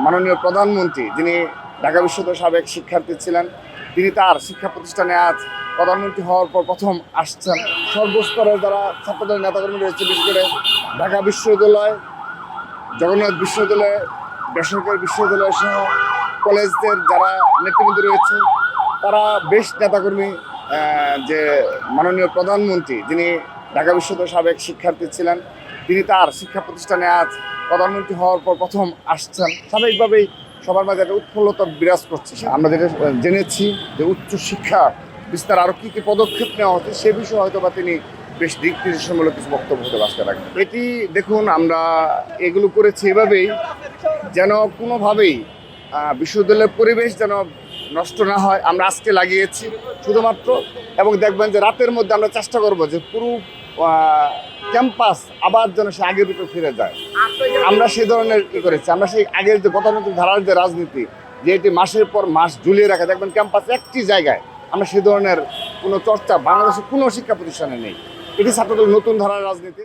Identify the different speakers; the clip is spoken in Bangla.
Speaker 1: মাননীয় প্রধানমন্ত্রী যিনি ঢাকা বিশ্ববিদ্যালয়ের সাবেক শিক্ষার্থী ছিলেন, তিনি তার শিক্ষা প্রতিষ্ঠানে আজ প্রধানমন্ত্রী হওয়ার পর প্রথম আসছেন। সর্বস্তরের যারা ছাত্রদের নেতাকর্মী রয়েছে, বিশেষ করে ঢাকা বিশ্ববিদ্যালয়, জগন্নাথ বিশ্ববিদ্যালয়, বেসরকারি বিশ্ববিদ্যালয় সহ কলেজদের যারা নেতৃবৃন্দ রয়েছে, তারা বেশ নেতাকর্মী যে মাননীয় প্রধানমন্ত্রী যিনি ঢাকা বিশ্ববিদ্যালয়ের সাবেক শিক্ষার্থী ছিলেন, তিনি তার শিক্ষা প্রতিষ্ঠানে আজ প্রধানমন্ত্রী হওয়ার পর প্রথম আসছেন। স্বাভাবিকভাবেই সবার মাঝে একটা উৎফুল্লতা বিরাজ করছে। আমরা যেটা জেনেছি যে উচ্চ শিক্ষা বিস্তার আরও কী কী পদক্ষেপ নেওয়া হচ্ছে, সে বিষয়ে হয়তো বা তিনি বেশ দিক নির্দেশনমূলক কিছু বক্তব্য হতে বাঁচতে রাখবেন। এটি দেখুন, আমরা এগুলো করেছি এভাবেই যেন কোনোভাবেই বিশ্ববিদ্যালয়ের পরিবেশ যেন নষ্ট না হয়। আমরা আজকে লাগিয়েছি শুধুমাত্র, এবং দেখবেন যে রাতের মধ্যে আমরা চেষ্টা করব যে পুরো ক্যাম্পাস আবার যেন সে আগের রূপে ফিরে যায়। আমরা সেই ধরনের করেছি। আমরা সেই আগের যে গতানুগতিক ধারার যে রাজনীতি, যে এটি মাসের পর মাস ঝুলিয়ে রাখা, দেখবেন ক্যাম্পাস একটি জায়গায়, আমরা সেই ধরনের কোনো চর্চা বাংলাদেশের কোনো শিক্ষা প্রতিষ্ঠানে নেই। এটি ছাত্রদের নতুন ধারার রাজনীতি।